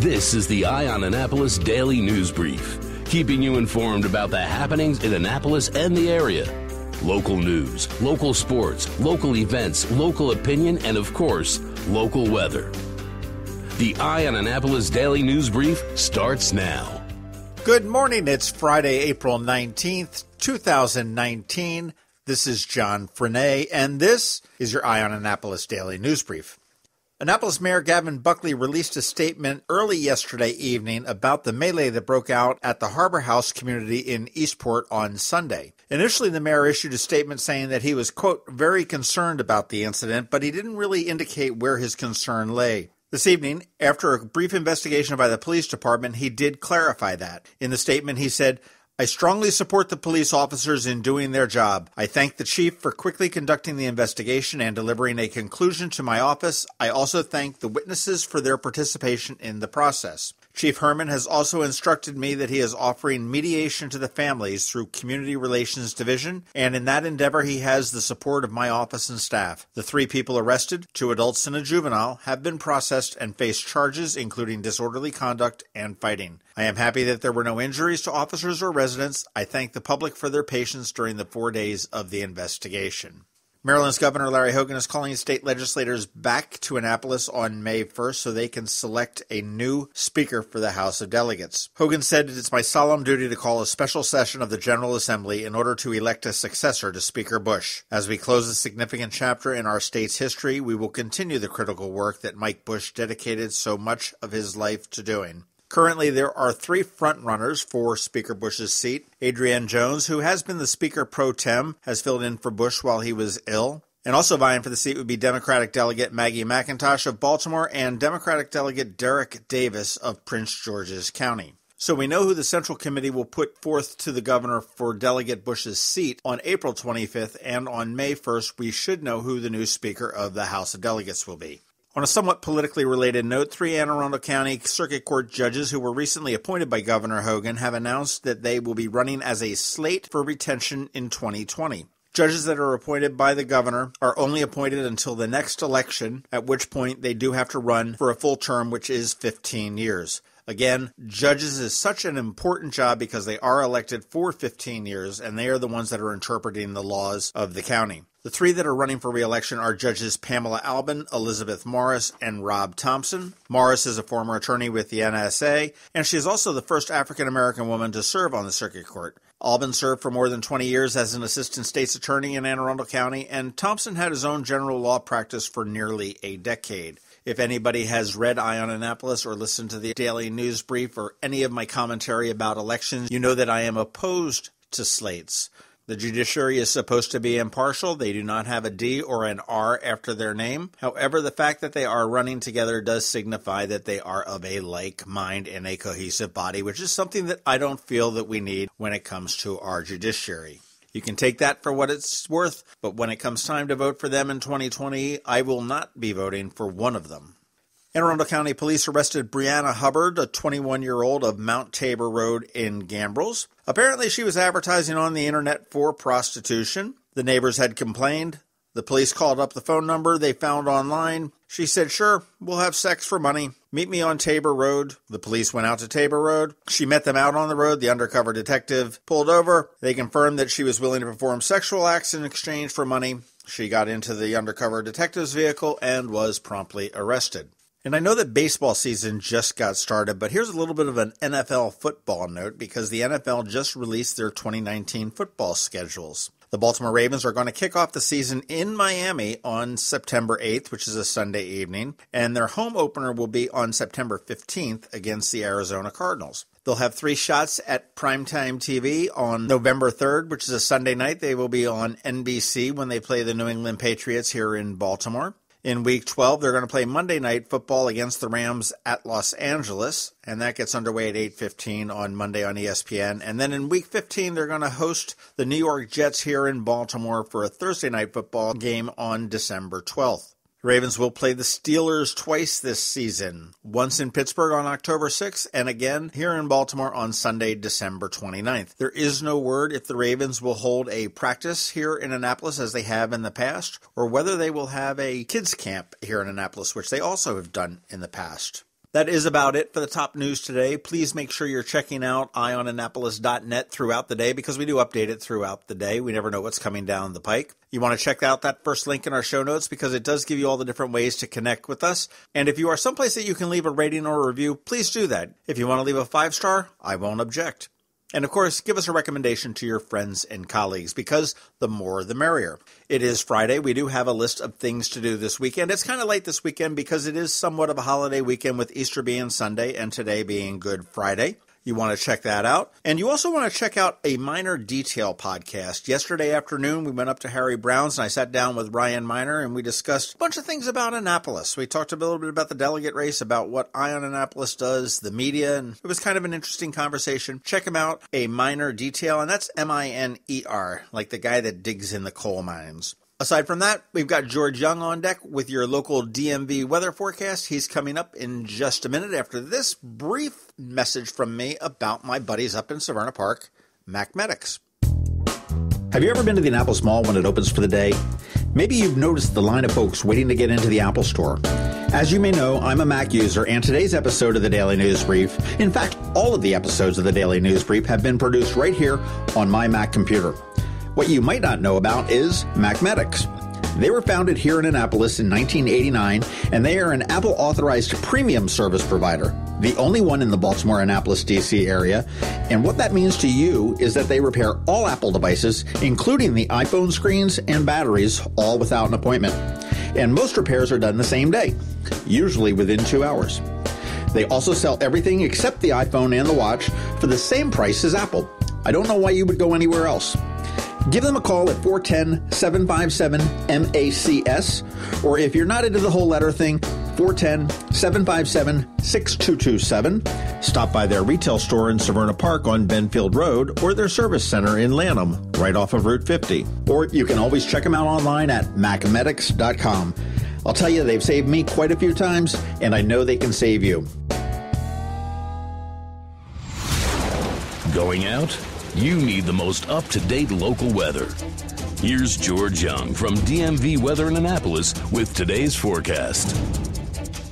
This is the Eye on Annapolis Daily News Brief, keeping you informed about the happenings in Annapolis and the area. Local news, local sports, local events, local opinion, and of course, local weather. The Eye on Annapolis Daily News Brief starts now. Good morning. It's Friday, April 19th, 2019. This is John Frenaye, and this is your Eye on Annapolis Daily News Brief. Annapolis Mayor Buckley released a statement early yesterday evening about the melee that broke out at the Harbor House community in Eastport on Sunday. Initially, the mayor issued a statement saying that he was, quote, very concerned about the incident, but he didn't really indicate where his concern lay. This evening, after a brief investigation by the police department, he did clarify that. In the statement, he said, I strongly support the police officers in doing their job. I thank the chief for quickly conducting the investigation and delivering a conclusion to my office. I also thank the witnesses for their participation in the process. Chief Herman has also instructed me that he is offering mediation to the families through Community Relations Division, and in that endeavor he has the support of my office and staff. The 3 people arrested, 2 adults and a juvenile, have been processed and face charges including disorderly conduct and fighting. I am happy that there were no injuries to officers or residents. I thank the public for their patience during the 4 days of the investigation. Maryland's Governor Larry Hogan is calling state legislators back to Annapolis on May 1st so they can select a new speaker for the House of Delegates. Hogan said, it's my solemn duty to call a special session of the General Assembly in order to elect a successor to Speaker Bush. As we close a significant chapter in our state's history, we will continue the critical work that Mike Bush dedicated so much of his life to doing. Currently, there are 3 frontrunners for Speaker Bush's seat. Adrienne Jones, who has been the Speaker pro tem, has filled in for Bush while he was ill. And also vying for the seat would be Democratic Delegate Maggie McIntosh of Baltimore and Democratic Delegate Derek Davis of Prince George's County. So we know who the Central Committee will put forth to the governor for Delegate Bush's seat on April 25th, and on May 1st we should know who the new Speaker of the House of Delegates will be. On a somewhat politically related note, 3 Anne Arundel County Circuit Court judges who were recently appointed by Governor Hogan have announced that they will be running as a slate for retention in 2020. Judges that are appointed by the governor are only appointed until the next election, at which point they do have to run for a full term, which is 15 years. Again, judges is such an important job because they are elected for 15 years, and they are the ones that are interpreting the laws of the county. The 3 that are running for re-election are Judges Pamela Albin, Elizabeth Morris, and Rob Thompson. Morris is a former attorney with the NSA, and she is also the first African-American woman to serve on the Circuit Court. Albin served for more than 20 years as an assistant state's attorney in Anne Arundel County, and Thompson had his own general law practice for nearly a decade. If anybody has read Eye on Annapolis or listened to the Daily News Brief or any of my commentary about elections, you know that I am opposed to slates. The judiciary is supposed to be impartial. They do not have a D or an R after their name. However, the fact that they are running together does signify that they are of a like mind and a cohesive body, which is something that I don't feel that we need when it comes to our judiciary. You can take that for what it's worth, but when it comes time to vote for them in 2020, I will not be voting for one of them. Anne Arundel County Police arrested Brianna Hubbard, a 21-year-old of Mount Tabor Road in Gambrills. Apparently, she was advertising on the internet for prostitution. The neighbors had complained. The police called up the phone number they found online. She said, sure, we'll have sex for money. Meet me on Tabor Road. The police went out to Tabor Road. She met them out on the road. The undercover detective pulled over. They confirmed that she was willing to perform sexual acts in exchange for money. She got into the undercover detective's vehicle and was promptly arrested. And I know that baseball season just got started, but here's a little bit of an NFL football note because the NFL just released their 2019 football schedules. The Baltimore Ravens are going to kick off the season in Miami on September 8th, which is a Sunday evening, and their home opener will be on September 15th against the Arizona Cardinals. They'll have 3 shots at primetime TV on November 3rd, which is a Sunday night. They will be on NBC when they play the New England Patriots here in Baltimore. In Week 12, they're going to play Monday Night Football against the Rams at Los Angeles, and that gets underway at 8:15 on Monday on ESPN. And then in Week 15, they're going to host the New York Jets here in Baltimore for a Thursday Night Football game on December 12th. The Ravens will play the Steelers twice this season, once in Pittsburgh on October 6th and again here in Baltimore on Sunday, December 29th. There is no word if the Ravens will hold a practice here in Annapolis as they have in the past, or whether they will have a kids camp here in Annapolis, which they also have done in the past. That is about it for the top news today. Please make sure you're checking out eyeonannapolis.net throughout the day because we do update it throughout the day. We never know what's coming down the pike. You want to check out that first link in our show notes because it does give you all the different ways to connect with us. And if you are someplace that you can leave a rating or a review, please do that. If you want to leave a 5-star, I won't object. And of course, give us a recommendation to your friends and colleagues because the more the merrier. It is Friday. We do have a list of things to do this weekend. It's kind of late this weekend because it is somewhat of a holiday weekend with Easter being Sunday and today being Good Friday. You want to check that out. And you also want to check out a Minor Detail podcast. Yesterday afternoon, we went up to Harry Brown's and I sat down with Ryan Minor and we discussed a bunch of things about Annapolis. We talked a little bit about the delegate race, about what Eye on Annapolis does, the media, and it was kind of an interesting conversation. Check him out, A Minor Detail, and that's M-I-N-E-R, like the guy that digs in the coal mines. Aside from that, we've got George Young on deck with your local DMV weather forecast. He's coming up in just a minute after this brief message from me about my buddies up in Severna Park, Mac Medics. Have you ever been to the Annapolis Mall when it opens for the day? Maybe you've noticed the line of folks waiting to get into the Apple Store. As you may know, I'm a Mac user, and today's episode of the Daily News Brief, in fact, all of the episodes of the Daily News Brief have been produced right here on my Mac computer. What you might not know about is Mac Medics. They were founded here in Annapolis in 1989, and they are an Apple-authorized premium service provider, the only one in the Baltimore-Annapolis, D.C. area. And what that means to you is that they repair all Apple devices, including the iPhone screens and batteries, all without an appointment. And most repairs are done the same day, usually within 2 hours. They also sell everything except the iPhone and the watch for the same price as Apple. I don't know why you would go anywhere else. Give them a call at 410-757-MACS, or if you're not into the whole letter thing, 410-757-6227. Stop by their retail store in Severna Park on Benfield Road or their service center in Lanham, right off of Route 50. Or you can always check them out online at macmedics.com. I'll tell you, they've saved me quite a few times, and I know they can save you. Going out? You need the most up-to-date local weather. Here's George Young from DMV Weather in Annapolis with today's forecast.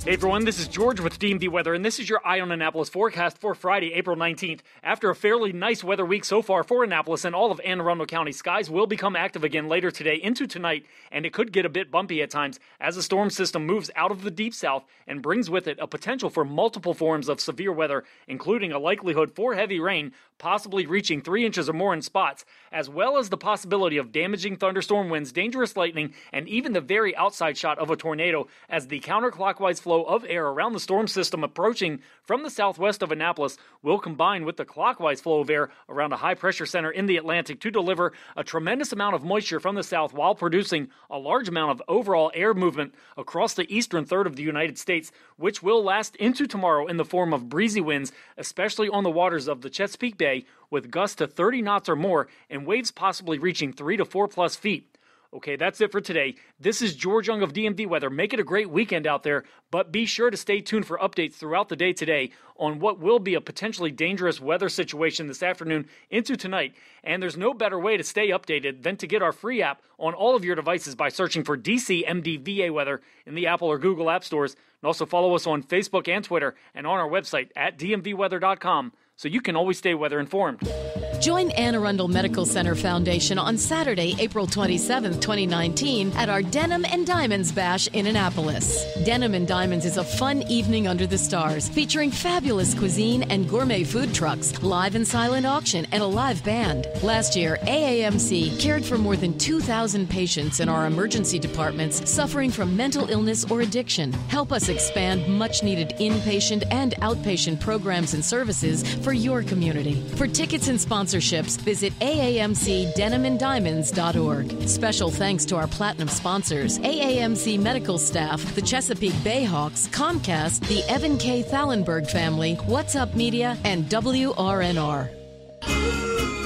Hey everyone, this is George with DMV Weather, and this is your Eye on Annapolis forecast for Friday, April 19th. After a fairly nice weather week so far for Annapolis and all of Anne Arundel County, skies will become active again later today into tonight, and it could get a bit bumpy at times as the storm system moves out of the deep south and brings with it a potential for multiple forms of severe weather, including a likelihood for heavy rain, possibly reaching 3 inches or more in spots, as well as the possibility of damaging thunderstorm winds, dangerous lightning, and even the very outside shot of a tornado as the counterclockwise flow of air around the storm system approaching from the southwest of Annapolis will combine with the clockwise flow of air around a high-pressure center in the Atlantic to deliver a tremendous amount of moisture from the south while producing a large amount of overall air movement across the eastern third of the United States, which will last into tomorrow in the form of breezy winds, especially on the waters of the Chesapeake Bay, with gusts to 30 knots or more and waves possibly reaching 3 to 4 plus feet. Okay, that's it for today. This is George Young of DMV Weather. Make it a great weekend out there, but be sure to stay tuned for updates throughout the day today on what will be a potentially dangerous weather situation this afternoon into tonight. And there's no better way to stay updated than to get our free app on all of your devices by searching for DCMDVA Weather in the Apple or Google App Stores. And also follow us on Facebook and Twitter and on our website at dmvweather.com so you can always stay weather informed. Join Anne Arundel Medical Center Foundation on Saturday, April 27, 2019 at our Denim and Diamonds Bash in Annapolis. Denim and Diamonds is a fun evening under the stars featuring fabulous cuisine and gourmet food trucks, live and silent auction, and a live band. Last year, AAMC cared for more than 2,000 patients in our emergency departments suffering from mental illness or addiction. Help us expand much-needed inpatient and outpatient programs and services for your community. For tickets and sponsorships, visit aamcdenimanddiamonds.org. Special thanks to our platinum sponsors, AAMC medical staff, the Chesapeake Bayhawks, Comcast, the Evan K. Thallenberg family, What's Up Media, and WRNR.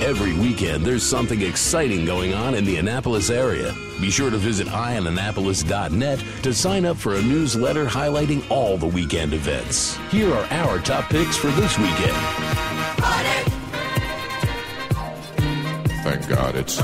Every weekend, there's something exciting going on in the Annapolis area. Be sure to visit eyeonannapolis.net to sign up for a newsletter highlighting all the weekend events. Here are our top picks for this weekend. Thank God it's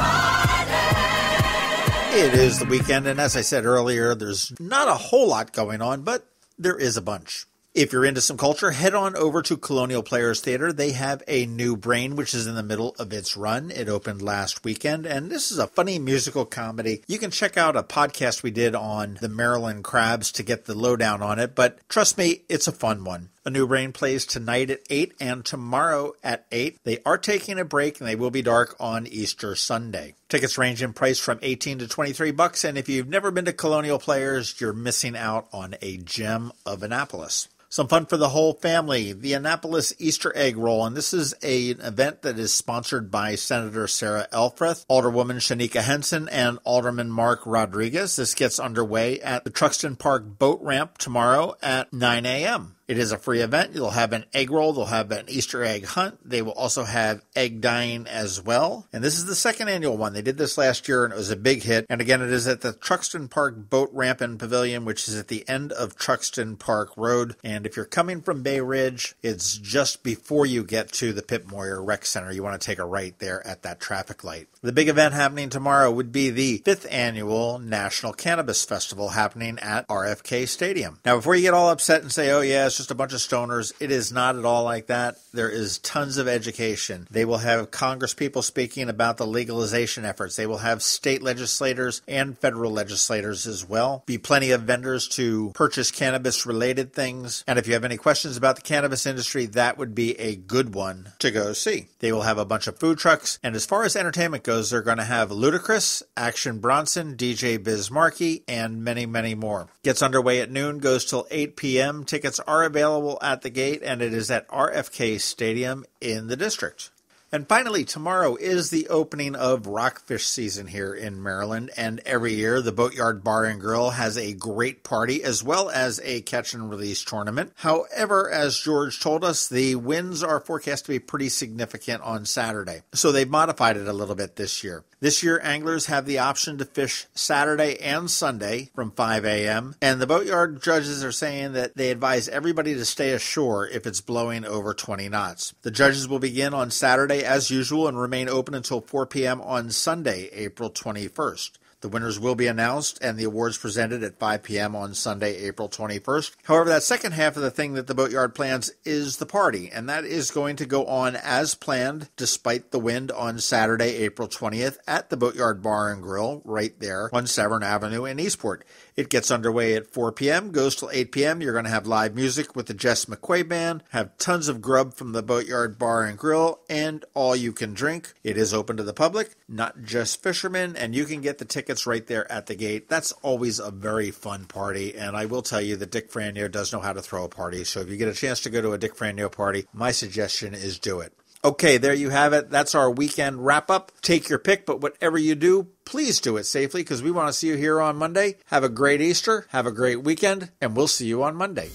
It is the weekend, and as I said earlier, there's not a whole lot going on, but there is a bunch. If you're into some culture, head on over to Colonial Players Theater. They have a new Brain, which is in the middle of its run. It opened last weekend, and this is a funny musical comedy. You can check out a podcast we did on the Maryland Crabs to get the lowdown on it, but trust me, it's a fun one. A New Brain plays tonight at 8 and tomorrow at 8. They are taking a break, and they will be dark on Easter Sunday. Tickets range in price from $18 to $23, and if you've never been to Colonial Players, you're missing out on a gem of Annapolis. Some fun for the whole family, the Annapolis Easter Egg Roll, and this is an event that is sponsored by Senator Sarah Elfreth, Alderwoman Shanika Henson, and Alderman Mark Rodriguez. This gets underway at the Truxton Park Boat Ramp tomorrow at 9 a.m. It is a free event. You'll have an egg roll. They'll have an Easter egg hunt. They will also have egg dyeing as well. And this is the second annual one. They did this last year, and it was a big hit. And again, it is at the Truxton Park Boat Ramp and Pavilion, which is at the end of Truxton Park Road. And if you're coming from Bay Ridge, it's just before you get to the Pip Moyer Rec Center. You want to take a right there at that traffic light. The big event happening tomorrow would be the 5th annual National Cannabis Festival happening at RFK Stadium. Now, before you get all upset and say, oh yeah, it's just a bunch of stoners, it is not at all like that. There is tons of education. They will have Congress people speaking about the legalization efforts. They will have state legislators and federal legislators as well. Be plenty of vendors to purchase cannabis-related things. And if you have any questions about the cannabis industry, that would be a good one to go see. They will have a bunch of food trucks. And as far as entertainment goes, they're going to have Ludacris, Action Bronson, DJ Biz Markie, and many, many more. Gets underway at noon, goes till 8 p.m. Tickets are available at the gate, and it is at RFK Stadium in the district. And finally, tomorrow is the opening of rockfish season here in Maryland, and every year the Boatyard Bar and Grill has a great party as well as a catch and release tournament. However, as George told us, the winds are forecast to be pretty significant on Saturday, so they've modified it a little bit this year. This year, anglers have the option to fish Saturday and Sunday from 5 a.m., and the Boatyard judges are saying that they advise everybody to stay ashore if it's blowing over 20 knots. The judges will begin on Saturday as usual and remain open until 4 p.m. on Sunday, April 21st. The winners will be announced and the awards presented at 5 p.m. on Sunday, April 21st. However, that second half of the thing that the Boatyard plans is the party, and that is going to go on as planned despite the wind on Saturday, April 20th at the Boatyard Bar and Grill right there on Severn Avenue in Eastport. It gets underway at 4 p.m., goes till 8 p.m. You're going to have live music with the Jess McQuay Band, have tons of grub from the Boatyard Bar and Grill, and all you can drink. It is open to the public, not just fishermen, and you can get the tickets right there at the gate. That's always a very fun party, and I will tell you that Dick Franio does know how to throw a party, so if you get a chance to go to a Dick Franio party, my suggestion is do it. Okay, there you have it. That's our weekend wrap-up. Take your pick, but whatever you do, please do it safely because we want to see you here on Monday. Have a great Easter, have a great weekend, and we'll see you on Monday.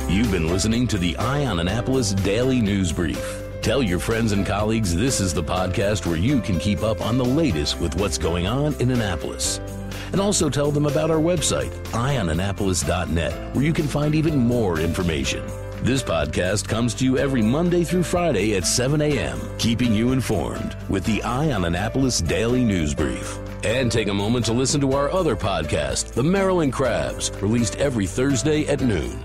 You've been listening to the Eye on Annapolis Daily News Brief. Tell your friends and colleagues this is the podcast where you can keep up on the latest with what's going on in Annapolis. And also tell them about our website, eyeonannapolis.net, where you can find even more information. This podcast comes to you every Monday through Friday at 7 a.m., keeping you informed with the Eye on Annapolis Daily News Brief. And take a moment to listen to our other podcast, The Maryland Crabs, released every Thursday at noon.